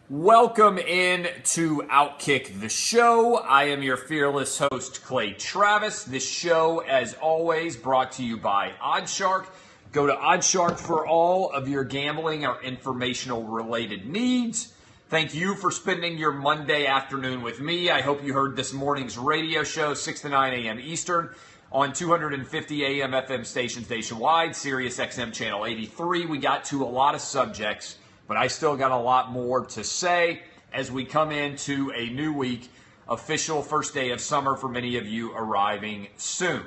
Welcome in to Outkick the Show. I am your fearless host, Clay Travis. This show, as always, brought to you by Oddshark. Go to Oddshark for all of your gambling or informational related needs. Thank you for spending your Monday afternoon with me. I hope you heard this morning's radio show, 6 to 9 a.m. Eastern, on 250 a.m. FM stations nationwide, Sirius XM Channel 83. We got to a lot of subjects, but I still got a lot more to say as we come into a new week, official first day of summer for many of you arriving soon.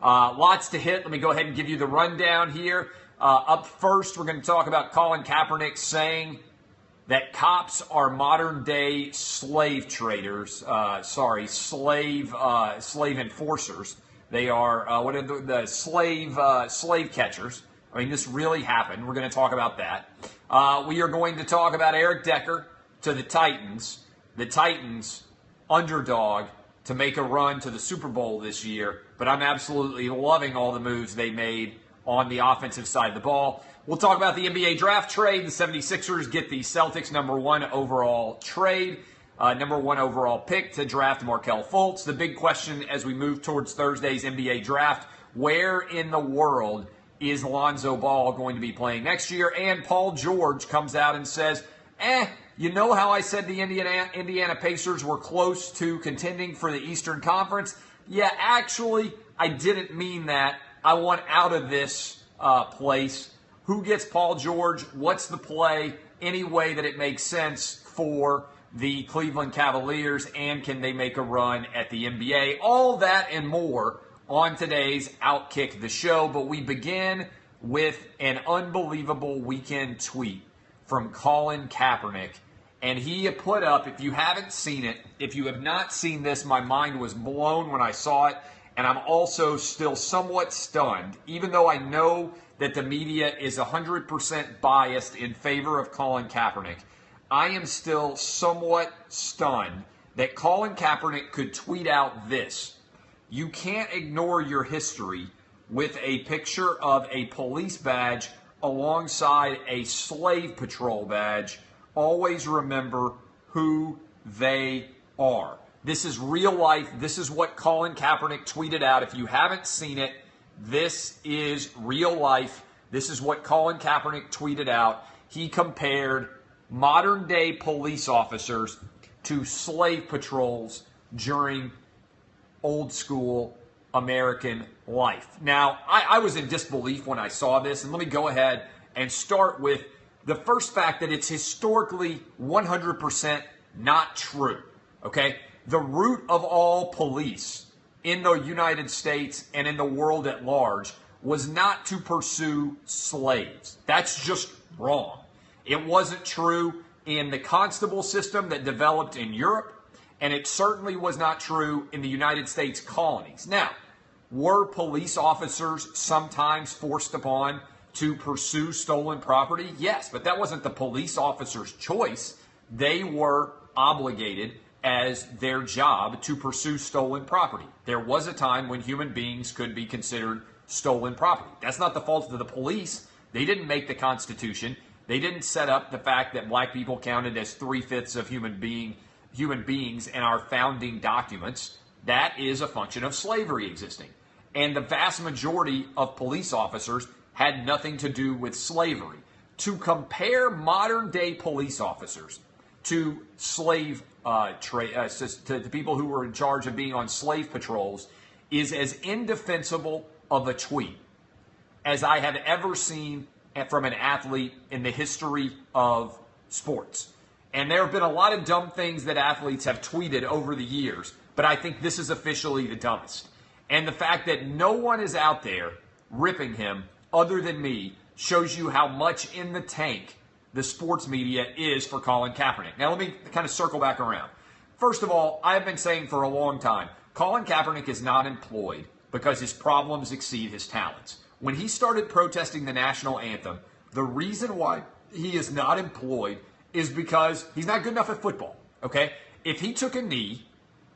Lots to hit. Let me go ahead and give you the rundown here. Up first, we're going to talk about Colin Kaepernick saying that cops are modern-day slave traders. Slave enforcers. They are the slave catchers. I mean, this really happened. We're going to talk about that. We are going to talk about Eric Decker to the Titans. The Titans, underdog to make a run to the Super Bowl this year. But I'm absolutely loving all the moves they made on the offensive side of the ball. We'll talk about the NBA draft trade. The 76ers get the Celtics number one overall trade. Number one overall pick to draft Markelle Fultz. The big question as we move towards Thursday's NBA draft, where in the world is Lonzo Ball going to be playing next year? And Paul George comes out and says, you know how I said the Indiana Pacers were close to contending for the Eastern Conference? Yeah, actually, I didn't mean that. I want out of this place. Who gets Paul George? What's the play? Any way that it makes sense for the Cleveland Cavaliers, and can they make a run at the NBA? All that and more on today's Outkick the Show, but we begin with an unbelievable weekend tweet from Colin Kaepernick, and he put up, if you haven't seen it, if you have not seen this, my mind was blown when I saw it, and I'm also still somewhat stunned, even though I know that the media is 100% biased in favor of Colin Kaepernick. I am still somewhat stunned that Colin Kaepernick could tweet out this. You can't ignore your history with a picture of a police badge alongside a slave patrol badge. Always remember who they are. This is real life. This is what Colin Kaepernick tweeted out. If you haven't seen it, this is real life. This is what Colin Kaepernick tweeted out. He compared modern-day police officers to slave patrols during old-school American life. Now, I was in disbelief when I saw this, and let me go ahead and start with the first fact that it's historically 100% not true, okay? The root of all police in the United States and in the world at large was not to pursue slaves. That's just wrong. It wasn't true in the constable system that developed in Europe, and it certainly was not true in the United States colonies. Now, were police officers sometimes forced upon to pursue stolen property? Yes, but that wasn't the police officer's choice. They were obligated as their job to pursue stolen property. There was a time when human beings could be considered stolen property. That's not the fault of the police. They didn't make the Constitution. They didn't set up the fact that black people counted as 3/5 of human beings in our founding documents. That is a function of slavery existing. And the vast majority of police officers had nothing to do with slavery. To compare modern-day police officers to to people who were in charge of being on slave patrols is as indefensible of a tweet as I have ever seen from an athlete in the history of sports. And there have been a lot of dumb things that athletes have tweeted over the years, but I think this is officially the dumbest. And the fact that no one is out there ripping him other than me shows you how much in the tank the sports media is for Colin Kaepernick. Now, let me kind of circle back around. First of all, I have been saying for a long time, Colin Kaepernick is not employed because his problems exceed his talents. When he started protesting the national anthem, the reason why he is not employed is because he's not good enough at football, okay? If he took a knee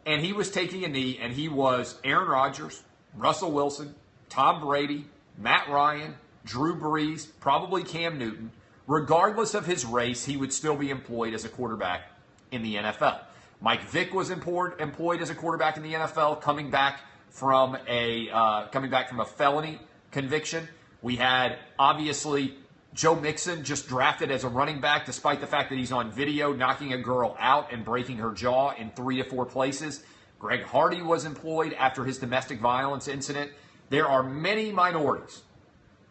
and he was taking a knee and he was Aaron Rodgers, Russell Wilson, Tom Brady, Matt Ryan, Drew Brees, probably Cam Newton, regardless of his race, he would still be employed as a quarterback in the NFL. Mike Vick was employed as a quarterback in the NFL, coming back from a felony conviction. We had, obviously, Joe Mixon just drafted as a running back, despite the fact that he's on video knocking a girl out and breaking her jaw in 3 to 4 places. Greg Hardy was employed after his domestic violence incident. There are many minorities,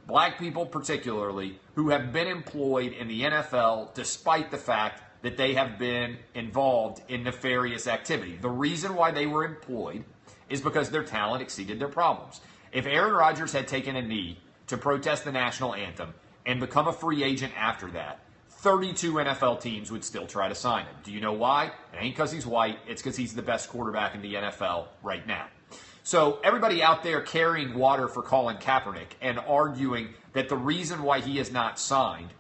black people particularly, who have been employed in the NFL despite the fact that they have been involved in nefarious activity. The reason why they were employed is because their talent exceeded their problems. If Aaron Rodgers had taken a knee to protest the national anthem and become a free agent after that, 32 NFL teams would still try to sign him. Do you know why? It ain't because he's white. It's because he's the best quarterback in the NFL right now. So everybody out there carrying water for Colin Kaepernick and arguing that the reason why he is not signed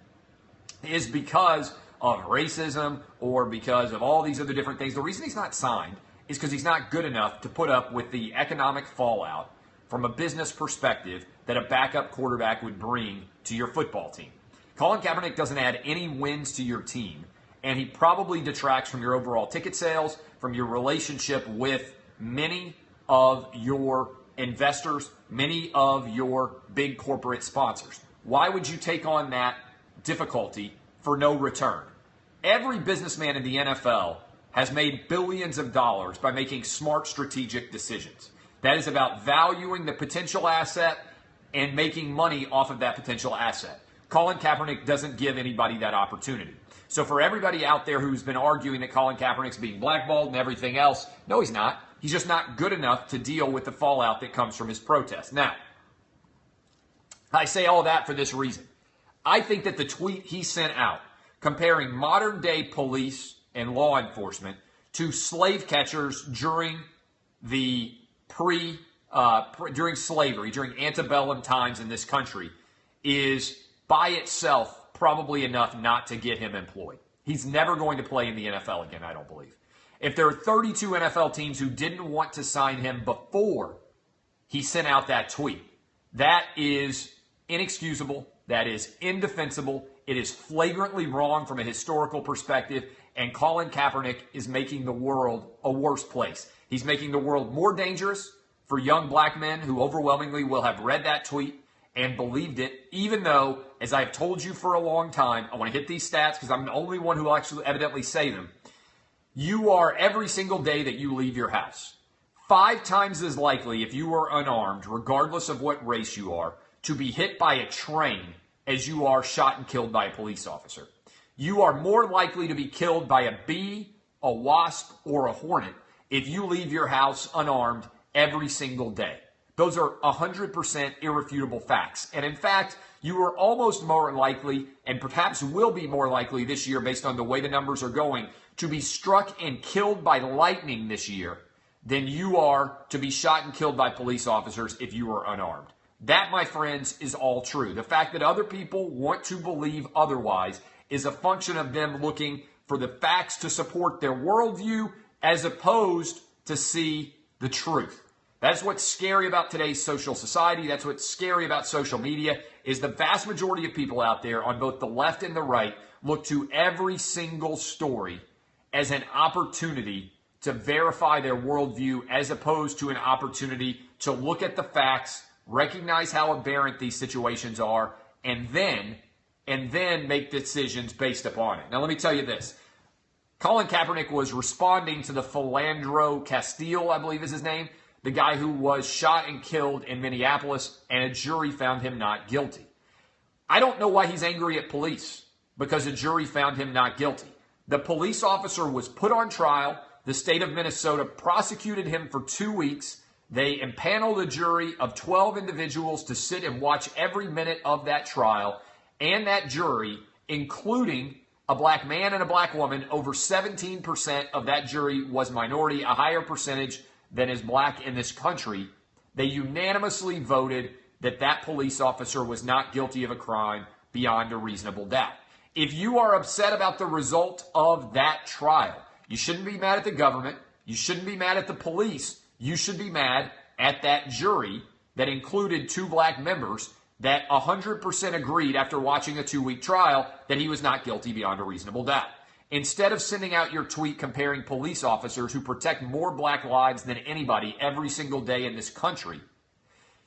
is because of racism or because of all these other different things. The reason he's not signed is because he's not good enough to put up with the economic fallout from a business perspective that a backup quarterback would bring to your football team. Colin Kaepernick doesn't add any wins to your team, and he probably detracts from your overall ticket sales, from your relationship with many of your investors, many of your big corporate sponsors. Why would you take on that difficulty for no return? Every businessman in the NFL has made billions of dollars by making smart strategic decisions. That is about valuing the potential asset and making money off of that potential asset. Colin Kaepernick doesn't give anybody that opportunity. So for everybody out there who's been arguing that Colin Kaepernick's being blackballed and everything else, no, he's not. He's just not good enough to deal with the fallout that comes from his protest. Now, I say all that for this reason. I think that the tweet he sent out comparing modern-day police and law enforcement to slave catchers during the during slavery, during antebellum times in this country, is by itself probably enough not to get him employed. He's never going to play in the NFL again, I don't believe. If there are 32 NFL teams who didn't want to sign him before he sent out that tweet, that is inexcusable. That is indefensible. It is flagrantly wrong from a historical perspective, and Colin Kaepernick is making the world a worse place. He's making the world more dangerous for young black men who overwhelmingly will have read that tweet and believed it, even though, as I've told you for a long time, I want to hit these stats because I'm the only one who will actually evidently say them. You are, every single day that you leave your house, 5 times as likely, if you are unarmed, regardless of what race you are, to be hit by a train as you are shot and killed by a police officer. You are more likely to be killed by a bee, a wasp, or a hornet if you leave your house unarmed every single day. Those are 100% irrefutable facts. And in fact, you are almost more likely, and perhaps will be more likely this year based on the way the numbers are going, to be struck and killed by lightning this year than you are to be shot and killed by police officers if you are unarmed. That, my friends, is all true. The fact that other people want to believe otherwise is a function of them looking for the facts to support their worldview as opposed to see the truth. That's what's scary about today's social society. That's what's scary about social media, is the vast majority of people out there on both the left and the right look to every single story as an opportunity to verify their worldview as opposed to an opportunity to look at the facts, recognize how aberrant these situations are, and then make decisions based upon it. Now, let me tell you this. Colin Kaepernick was responding to the Philandro Castile, I believe is his name, the guy who was shot and killed in Minneapolis, and a jury found him not guilty. I don't know why he's angry at police, because a jury found him not guilty. The police officer was put on trial. The state of Minnesota prosecuted him for 2 weeks. They impaneled a jury of 12 individuals to sit and watch every minute of that trial. And that jury, including a black man and a black woman, over 17% of that jury was minority, a higher percentage than is black in this country. They unanimously voted that that police officer was not guilty of a crime beyond a reasonable doubt. If you are upset about the result of that trial, you shouldn't be mad at the government. You shouldn't be mad at the police. You should be mad at that jury that included 2 black members that 100% agreed after watching a 2-week trial that he was not guilty beyond a reasonable doubt. Instead of sending out your tweet comparing police officers who protect more black lives than anybody every single day in this country,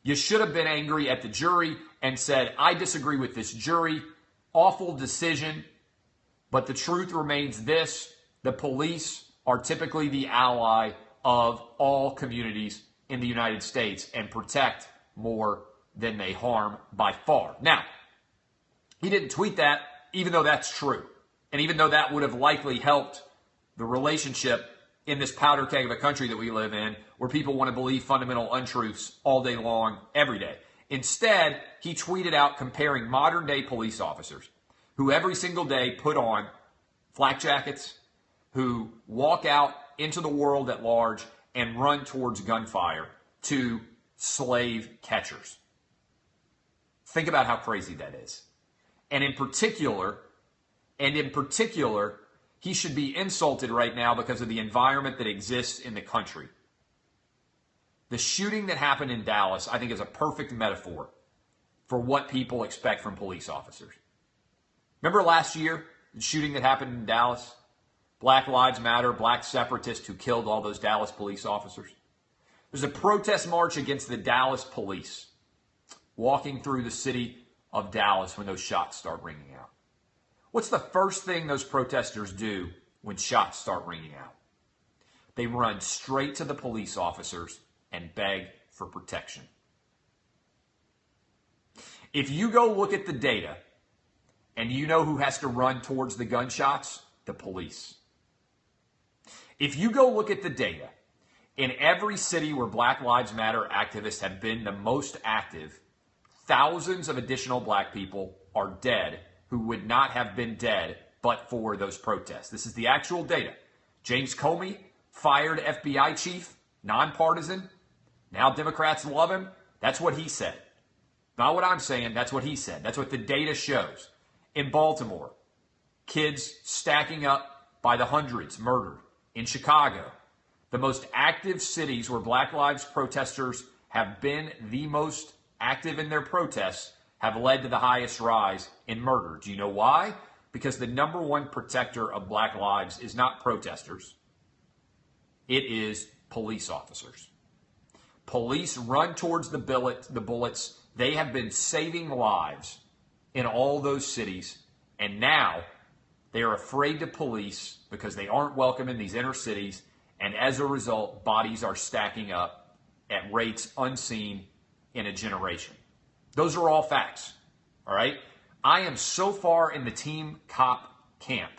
you should have been angry at the jury and said, I disagree with this jury. Awful decision. But the truth remains this: the police are typically the ally of all communities in the United States and protect more than they harm by far. Now, he didn't tweet that, even though that's true. And even though that would have likely helped the relationship in this powder keg of a country that we live in, where people want to believe fundamental untruths all day long, every day. Instead, he tweeted out comparing modern day police officers who every single day put on flak jackets, who walk out into the world at large and run towards gunfire, to slave catchers. Think about how crazy that is. And in particular, he should be insulted right now because of the environment that exists in the country. The shooting that happened in Dallas, I think, is a perfect metaphor for what people expect from police officers. Remember last year, the shooting that happened in Dallas? Black Lives Matter, black separatists who killed all those Dallas police officers. There's a protest march against the Dallas police walking through the city of Dallas when those shots start ringing out. What's the first thing those protesters do when shots start ringing out? They run straight to the police officers and beg for protection. If you go look at the data, and you know who has to run towards the gunshots? The police. If you go look at the data, in every city where Black Lives Matter activists have been the most active, thousands of additional black people are dead who would not have been dead but for those protests. This is the actual data. James Comey, fired FBI chief, nonpartisan. Now Democrats love him. That's what he said. Not what I'm saying. That's what he said. That's what the data shows. In Baltimore, kids stacking up by the hundreds murdered. In Chicago, the most active cities where Black Lives protesters have been the most active in their protests have led to the highest rise in murder. Do you know why? Because the number one protector of black lives is not protesters. It is police officers. Police run towards the bullets. They have been saving lives in all those cities, and now they are afraid to police because they aren't welcome in these inner cities, and as a result, bodies are stacking up at rates unseen in a generation. Those are all facts, all right? I am so far in the team cop camp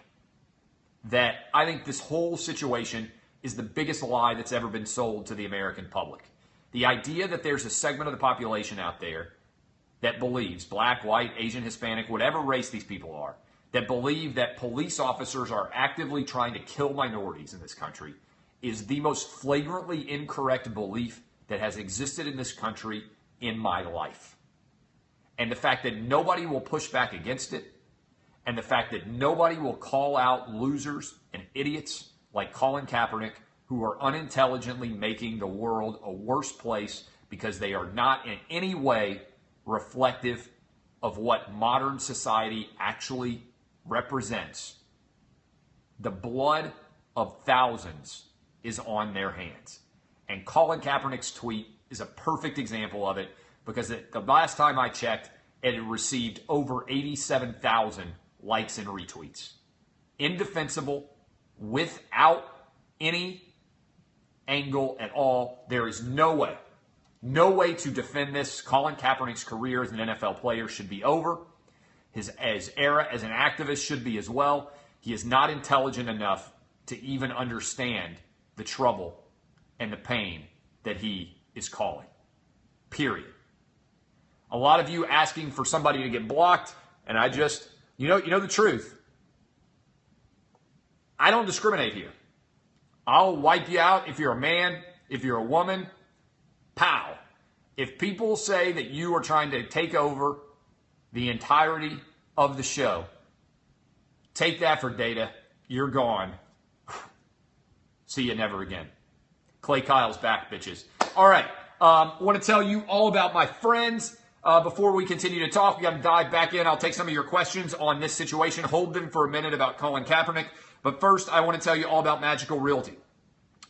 that I think this whole situation is the biggest lie that's ever been sold to the American public. The idea that there's a segment of the population out there that believes, black, white, Asian, Hispanic, whatever race these people are, that believe that police officers are actively trying to kill minorities in this country is the most flagrantly incorrect belief that has existed in this country in my life. And the fact that nobody will push back against it, and the fact that nobody will call out losers and idiots like Colin Kaepernick, who are unintelligently making the world a worse place because they are not in any way reflective of what modern society actually represents. The blood of thousands is on their hands. And Colin Kaepernick's tweet is a perfect example of it, because the last time I checked, it had received over 87,000 likes and retweets. Indefensible, without any angle at all. There is no way to defend this. Colin Kaepernick's career as an NFL player should be over. His era as an activist should be as well. He is not intelligent enough to even understand the trouble and the pain that he is calling. Period. A lot of you asking for somebody to get blocked, and I just, you know the truth. I don't discriminate here. I'll wipe you out if you're a man, if you're a woman. Pow. If people say that you are trying to take over the entirety of the show, take that for data. You're gone. See you never again. Clay Kyle's back, bitches. All right. Want to tell you all about my friends Before we continue to talk, we got to dive back in. I'll take some of your questions on this situation. Hold them for a minute about Colin Kaepernick. But first, I want to tell you all about Magical Realty.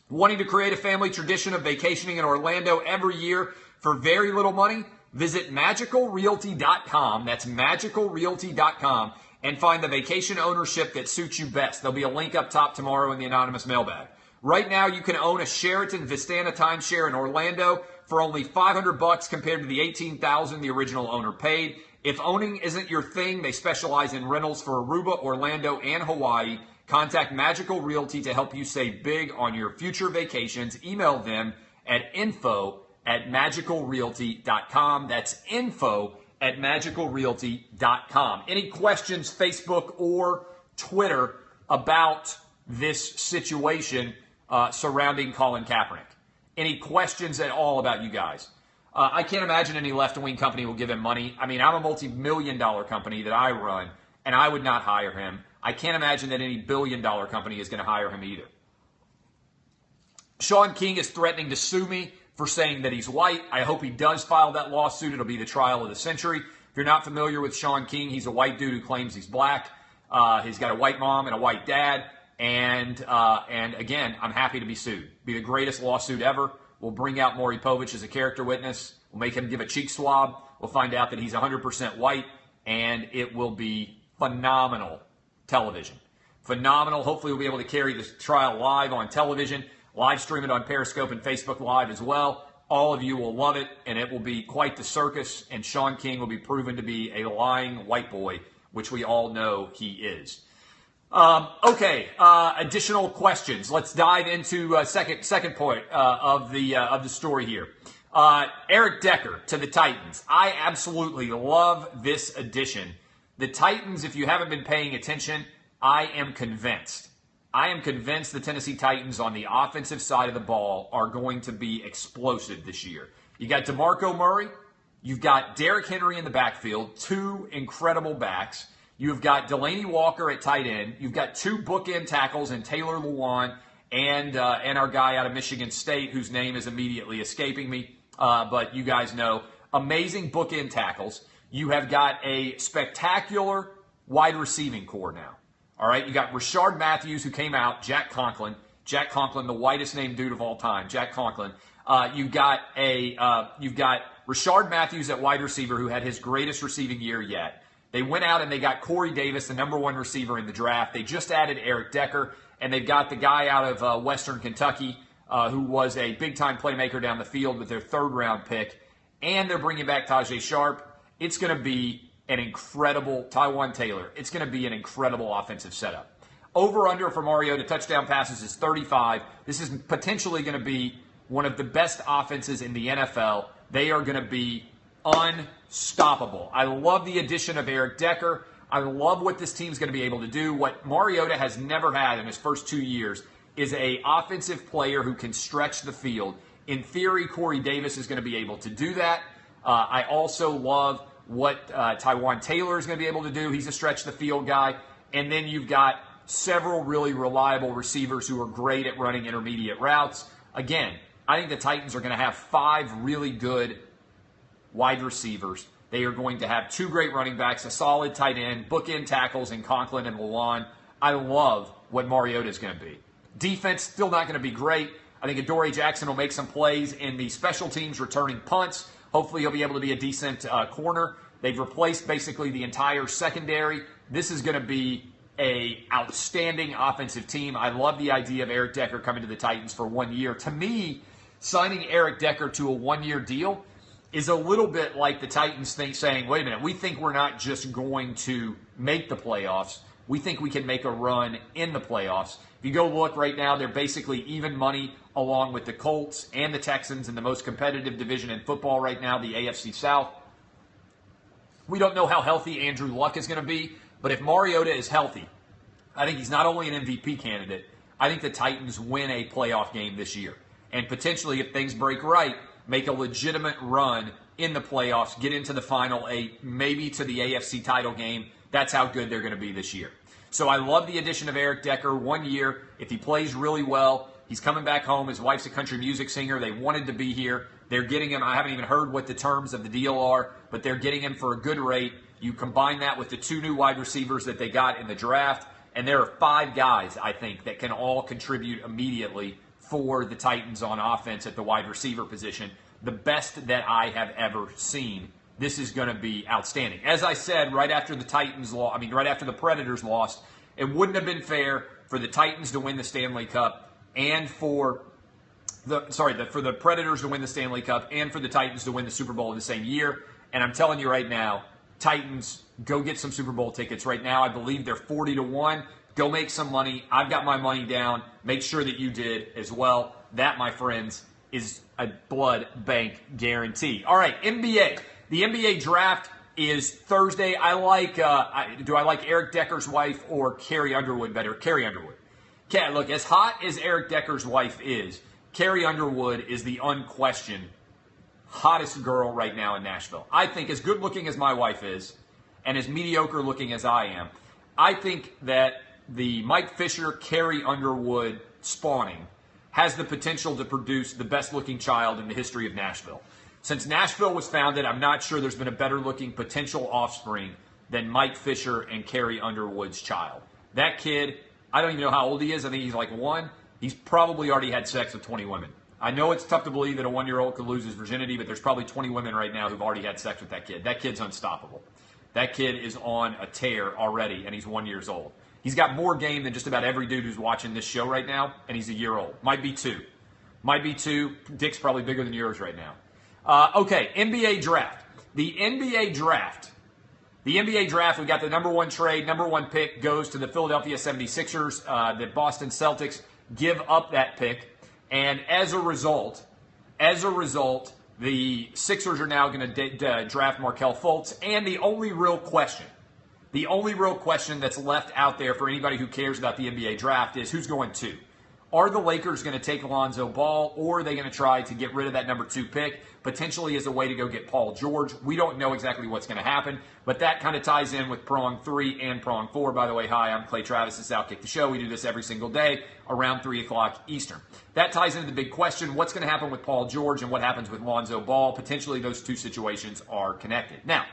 Wanting to create a family tradition of vacationing in Orlando every year for very little money? Visit magicalrealty.com. That's magicalrealty.com and find the vacation ownership that suits you best. There'll be a link up top tomorrow in the anonymous mailbag. Right now, you can own a Sheraton Vistana timeshare in Orlando for only $500 compared to the $18,000 the original owner paid. If owning isn't your thing, they specialize in rentals for Aruba, Orlando, and Hawaii. Contact Magical Realty to help you save big on your future vacations. Email them at info@magicalrealty.com. That's info@magicalrealty.com. Any questions, Facebook or Twitter, about this situation surrounding Colin Kaepernick? Any questions at all about you guys? I can't imagine any left-wing company will give him money. I mean, I'm a multi-million-dollar company that I run, and I would not hire him. I can't imagine that any billion-dollar company is going to hire him either. Sean King is threatening to sue me for saying that he's white. I hope he does file that lawsuit. It'll be the trial of the century. If you're not familiar with Sean King, he's a white dude who claims he's black. He's got a white mom and a white dad. And again, I'm happy to be sued. Be the greatest lawsuit ever. We'll bring out Maury Povich as a character witness. We'll make him give a cheek swab. We'll find out that he's 100% white, and it will be phenomenal television. Phenomenal. Hopefully we'll be able to carry this trial live on television, live stream it on Periscope and Facebook Live as well. All of you will love it, and it will be quite the circus, and Sean King will be proven to be a lying white boy, which we all know he is. Additional questions. Let's dive into second point of the story here. Eric Decker to the Titans. I absolutely love this addition. The Titans, if you haven't been paying attention, I am convinced the Tennessee Titans on the offensive side of the ball are going to be explosive this year. You got DeMarco Murray. You've got Derrick Henry in the backfield, two incredible backs. You've got Delaney Walker at tight end. You've got two bookend tackles in Taylor Lewan and our guy out of Michigan State, whose name is immediately escaping me, but you guys know. Amazing bookend tackles. You have got a spectacular wide receiving core now. All right, you got Rashard Matthews, who came out, Jack Conklin, the whitest named dude of all time, Jack Conklin. You've got Rashard Matthews at wide receiver, who had his greatest receiving year yet. They went out and they got Corey Davis, the number one receiver in the draft. They just added Eric Decker, and they've got the guy out of Western Kentucky, who was a big-time playmaker down the field with their third-round pick. And they're bringing back Tajay Sharp. It's going to be an incredible Taiwan Taylor. It's going to be an incredible offensive setup. Over-under for Mariota touchdown passes is 35. This is potentially going to be one of the best offenses in the NFL. They are going to be unstoppable. I love the addition of Eric Decker. I love what this team's going to be able to do. What Mariota has never had in his first 2 years is an offensive player who can stretch the field. In theory, Corey Davis is going to be able to do that. I also love what Taiwan Taylor is going to be able to do. He's a stretch the field guy. And then you've got several really reliable receivers who are great at running intermediate routes. Again, I think the Titans are going to have 5 really good wide receivers. They are going to have 2 great running backs, a solid tight end, bookend tackles in Conklin and Lewan. I love what Mariota is going to be. Defense, still not going to be great. I think Adoree Jackson will make some plays in the special teams returning punts. Hopefully he'll be able to be a decent corner. They've replaced basically the entire secondary. This is going to be an outstanding offensive team. I love the idea of Eric Decker coming to the Titans for 1 year. To me, signing Eric Decker to a 1-year deal is a little bit like the Titans think, saying, wait a minute, we think we're not just going to make the playoffs. We think we can make a run in the playoffs. If you go look right now, they're basically even money along with the Colts and the Texans in the most competitive division in football right now, the AFC South. We don't know how healthy Andrew Luck is going to be, but if Mariota is healthy, I think he's not only an MVP candidate, I think the Titans win a playoff game this year. And potentially, if things break right, make a legitimate run in the playoffs, get into the Final 8, maybe to the AFC title game. That's how good they're going to be this year. So I love the addition of Eric Decker, 1 year. If he plays really well, he's coming back home. His wife's a country music singer. They wanted to be here. They're getting him. I haven't even heard what the terms of the deal are, but they're getting him for a good rate. You combine that with the 2 new wide receivers that they got in the draft, and there are 5 guys, I think, that can all contribute immediately for the Titans on offense at the wide receiver position. The best that I have ever seen. This is going to be outstanding. As I said, right after the right after the Predators lost, it wouldn't have been fair for the Titans to win the Stanley Cup and for the Predators to win the Stanley Cup and for the Titans to win the Super Bowl in the same year. And I'm telling you right now, Titans, go get some Super Bowl tickets right now. I believe they're 40-1. Go make some money. I've got my money down. Make sure that you did as well. That, my friends, is a blood bank guarantee. All right, NBA. The NBA draft is Thursday. Do I like Eric Decker's wife or Carrie Underwood better? Carrie Underwood. Okay, look, as hot as Eric Decker's wife is, Carrie Underwood is the unquestioned hottest girl right now in Nashville. I think as good looking as my wife is and as mediocre looking as I am, I think that the Mike Fisher, Carrie Underwood spawning has the potential to produce the best looking child in the history of Nashville. Since Nashville was founded, I'm not sure there's been a better looking potential offspring than Mike Fisher and Carrie Underwood's child. That kid, I don't even know how old he is. I think he's like 1. He's probably already had sex with 20 women. I know it's tough to believe that a 1-year-old could lose his virginity, but there's probably 20 women right now who've already had sex with that kid. That kid's unstoppable. That kid is on a tear already, and he's 1 year old. He's got more game than just about every dude who's watching this show right now, and he's a year old. Might be 2. Might be 2. Dick's probably bigger than yours right now. Okay, NBA draft. The NBA draft, we got the number 1 trade, number 1 pick goes to the Philadelphia 76ers. The Boston Celtics give up that pick. And as a result, the Sixers are now going to draft Markelle Fultz. And the only real question that's left out there for anybody who cares about the NBA draft is who's going to. Are the Lakers going to take Lonzo Ball, or are they going to try to get rid of that number 2 pick, potentially as a way to go get Paul George? We don't know exactly what's going to happen, but that kind of ties in with prong 3 and prong 4. By the way, hi, I'm Clay Travis. This is Outkick the Show. We do this every single day around 3 o'clock Eastern. That ties into the big question, what's going to happen with Paul George and what happens with Lonzo Ball? Potentially those 2 situations are connected. Now,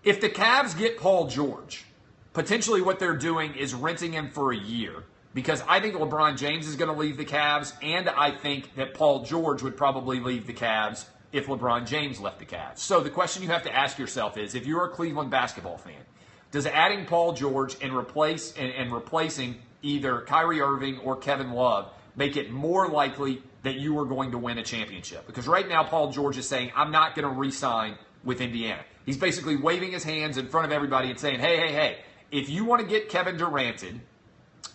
if the Cavs get Paul George, potentially what they're doing is renting him for a year. Because I think LeBron James is going to leave the Cavs, and I think that Paul George would probably leave the Cavs if LeBron James left the Cavs. So the question you have to ask yourself is, if you're a Cleveland basketball fan, does adding Paul George and replacing either Kyrie Irving or Kevin Love make it more likely that you are going to win a championship? Because right now Paul George is saying, I'm not going to re-sign with Indiana. He's basically waving his hands in front of everybody and saying, hey, if you want to get Kevin Duranted,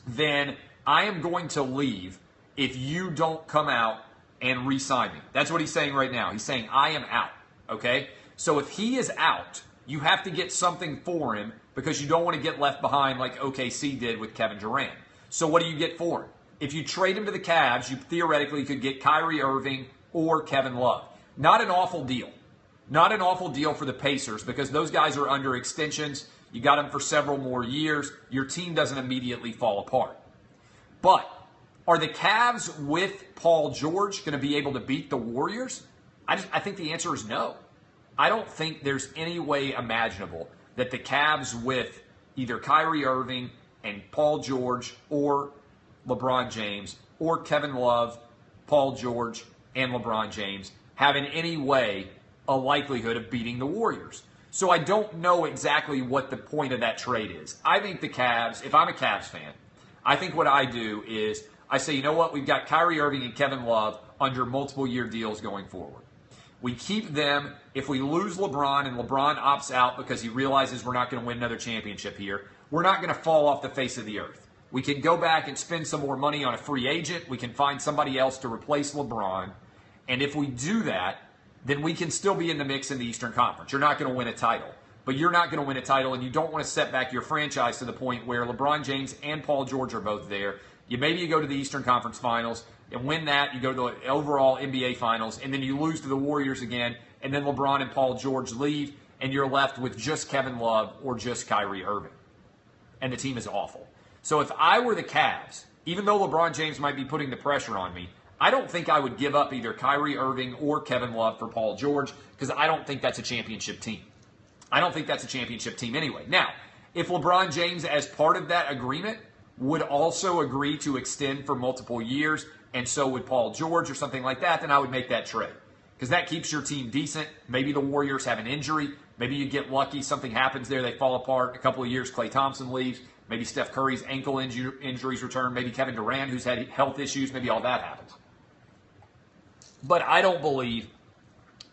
then I am going to leave if you don't come out and re-sign me. That's what he's saying right now. He's saying, I am out, okay? So if he is out, you have to get something for him because you don't want to get left behind like OKC did with Kevin Durant. So what do you get for him? If you trade him to the Cavs, you theoretically could get Kyrie Irving or Kevin Love. Not an awful deal. Not an awful deal for the Pacers because those guys are under extensions. You got them for several more years. Your team doesn't immediately fall apart. But are the Cavs with Paul George going to be able to beat the Warriors? I think the answer is no. I don't think there's any way imaginable that the Cavs with either Kyrie Irving and Paul George or LeBron James or Kevin Love, Paul George, and LeBron James have in any way a likelihood of beating the Warriors. So I don't know exactly what the point of that trade is. I think the Cavs, if I'm a Cavs fan, I think what I do is I say, you know what, we've got Kyrie Irving and Kevin Love under multiple year deals going forward. We keep them. If we lose LeBron and LeBron opts out because he realizes we're not going to win another championship here, we're not going to fall off the face of the earth. We can go back and spend some more money on a free agent. We can find somebody else to replace LeBron. And if we do that, then we can still be in the mix in the Eastern Conference. You're not going to win a title, but you're not going to win a title, and you don't want to set back your franchise to the point where LeBron James and Paul George are both there. Maybe you go to the Eastern Conference Finals and win that. You go to the overall NBA Finals, and then you lose to the Warriors again, and then LeBron and Paul George leave, and you're left with just Kevin Love or just Kyrie Irving. And the team is awful. So if I were the Cavs, even though LeBron James might be putting the pressure on me, I don't think I would give up either Kyrie Irving or Kevin Love for Paul George because I don't think that's a championship team. I don't think that's a championship team anyway. Now, if LeBron James, as part of that agreement, would also agree to extend for multiple years, and so would Paul George or something like that, then I would make that trade. Because that keeps your team decent. Maybe the Warriors have an injury. Maybe you get lucky. Something happens there. They fall apart. A couple of years, Klay Thompson leaves. Maybe Steph Curry's ankle injuries return. Maybe Kevin Durant, who's had health issues. Maybe all that happens. But I don't believe,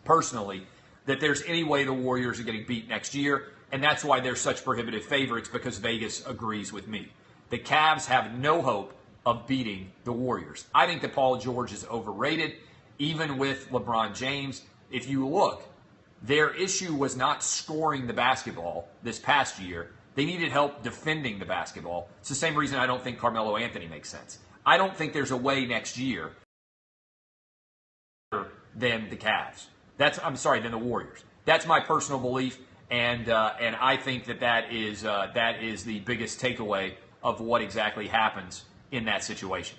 personally, that there's any way the Warriors are getting beat next year. And that's why they're such prohibitive favorites, because Vegas agrees with me. The Cavs have no hope of beating the Warriors. I think that Paul George is overrated, even with LeBron James. If you look, their issue was not scoring the basketball this past year. They needed help defending the basketball. It's the same reason I don't think Carmelo Anthony makes sense. I don't think there's a way next year than the Cavs. Than the Warriors. That's my personal belief, and I think that is the biggest takeaway of what exactly happens in that situation.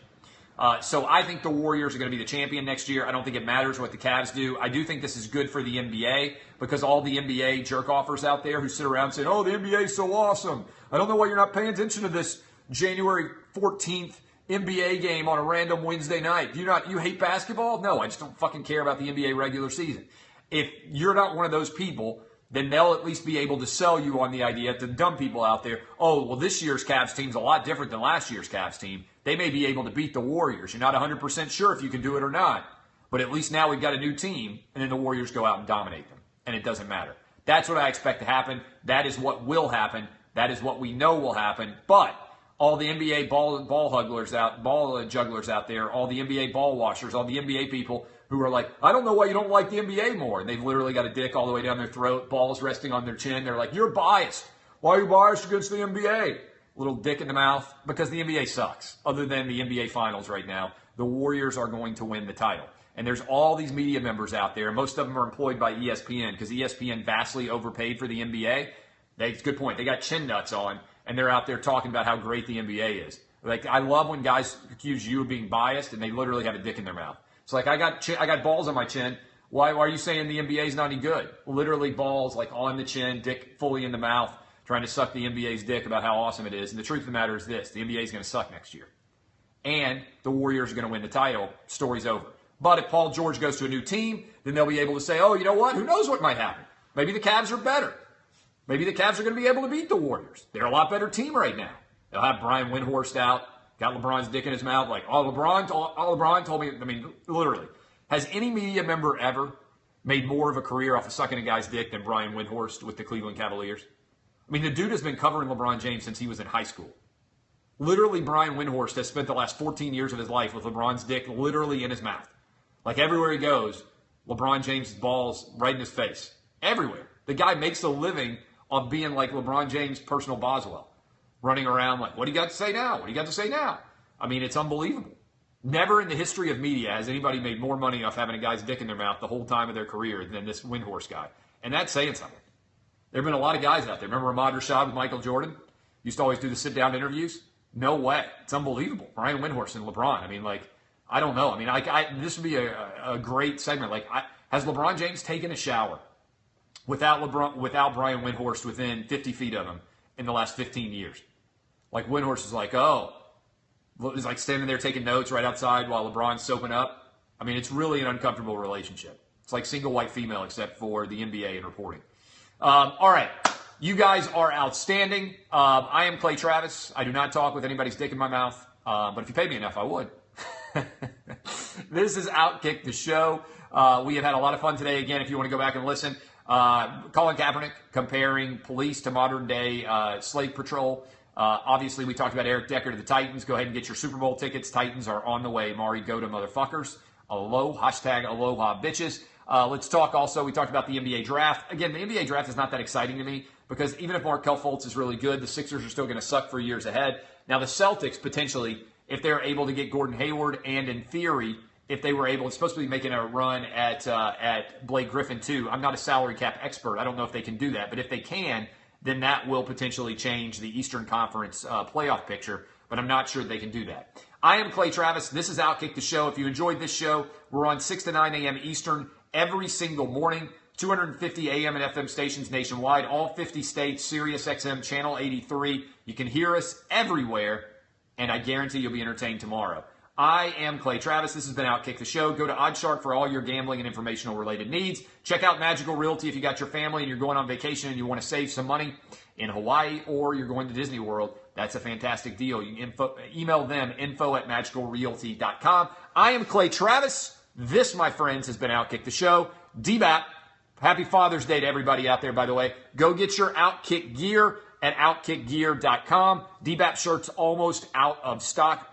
So I think the Warriors are going to be the champion next year. I don't think it matters what the Cavs do. I do think this is good for the NBA because all the NBA jerk-offers out there who sit around saying, oh, the NBA is so awesome. I don't know why you're not paying attention to this January 14th NBA game on a random Wednesday night. You hate basketball? No, I just don't fucking care about the NBA regular season. If you're not one of those people, then they'll at least be able to sell you on the idea to dumb people out there, oh, well, this year's Cavs team's a lot different than last year's Cavs team. They may be able to beat the Warriors. You're not 100% sure if you can do it or not, but at least now we've got a new team, and then the Warriors go out and dominate them, and it doesn't matter. That's what I expect to happen. That is what will happen. That is what we know will happen, but all the NBA ball jugglers out there, all the NBA ball washers, all the NBA people who are like, I don't know why you don't like the NBA more. And they've literally got a dick all the way down their throat, balls resting on their chin. They're like, you're biased. Why are you biased against the NBA? Little dick in the mouth. Because the NBA sucks. Other than the NBA Finals right now, the Warriors are going to win the title. And there's all these media members out there. Most of them are employed by ESPN because ESPN vastly overpaid for the NBA. It's a good point. They got chin nuts on, and they're out there talking about how great the NBA is. Like, I love when guys accuse you of being biased, and they literally have a dick in their mouth. It's like, I got balls on my chin. Why are you saying the NBA is not any good? Literally balls like on the chin, dick fully in the mouth, trying to suck the NBA's dick about how awesome it is. And the truth of the matter is this: the NBA is going to suck next year. And the Warriors are going to win the title. Story's over. But if Paul George goes to a new team, then they'll be able to say, oh, you know what? Who knows what might happen? Maybe the Cavs are better. Maybe the Cavs are going to be able to beat the Warriors. They're a lot better team right now. They'll have Brian Windhorst out. Got LeBron's dick in his mouth. Like, LeBron told me, I mean, literally. Has any media member ever made more of a career off of sucking a guy's dick than Brian Windhorst with the Cleveland Cavaliers? I mean, the dude has been covering LeBron James since he was in high school. Literally, Brian Windhorst has spent the last 14 years of his life with LeBron's dick literally in his mouth. Like, everywhere he goes, LeBron James' balls right in his face. Everywhere. The guy makes a living on being like LeBron James' personal Boswell. Running around like, what do you got to say now? What do you got to say now? I mean, it's unbelievable. Never in the history of media has anybody made more money off having a guy's dick in their mouth the whole time of their career than this Windhorst guy. And that's saying something. There have been a lot of guys out there. Remember Ahmad Rashad with Michael Jordan? Used to always do the sit-down interviews? No way. It's unbelievable. Brian Windhorst and LeBron. I mean, like, I don't know. I mean, this would be a great segment. Like, has LeBron James taken a shower without Brian Windhorst within 50 feet of him in the last 15 years? Like, Windhorst is like, oh, he's like standing there taking notes right outside while LeBron's soaping up. I mean, it's really an uncomfortable relationship. It's like single white female except for the NBA and reporting. All right. You guys are outstanding. I am Clay Travis. I do not talk with anybody's dick in my mouth. But if you paid me enough, I would. This is Outkick the Show. We have had a lot of fun today. Again, if you want to go back and listen, Colin Kaepernick comparing police to modern day slave patrol. Obviously, we talked about Eric Decker to the Titans. Go ahead and get your Super Bowl tickets. Titans are on the way. Mari, go to motherfuckers. Aloha bitches. Let's talk also, we talked about the NBA draft. Again, the NBA draft is not that exciting to me because even if Markelle Fultz is really good, the Sixers are still going to suck for years ahead. Now, the Celtics, potentially, if they're able to get Gordon Hayward, and in theory, if they were able, it's supposed to be making a run at Blake Griffin too. I'm not a salary cap expert. I don't know if they can do that. But if they can, then that will potentially change the Eastern Conference playoff picture. but I'm not sure they can do that. I am Clay Travis. This is Outkick the Show. If you enjoyed this show, we're on 6 to 9 a.m. Eastern every single morning. 250 AM and FM stations nationwide, all 50 states, Sirius XM Channel 83. You can hear us everywhere, and I guarantee you'll be entertained tomorrow. I am Clay Travis. This has been Outkick the Show. Go to Oddshark for all your gambling and informational related needs. Check out Magical Realty if you got your family and you're going on vacation and you want to save some money in Hawaii, or you're going to Disney World. That's a fantastic deal. You can email them, info@magicalrealty.com. I am Clay Travis. This, my friends, has been Outkick the Show. DBAP. Happy Father's Day to everybody out there, by the way. Go get your Outkick gear at outkickgear.com. DBAP shirts almost out of stock.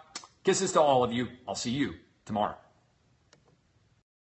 Kisses to all of you. I'll see you tomorrow.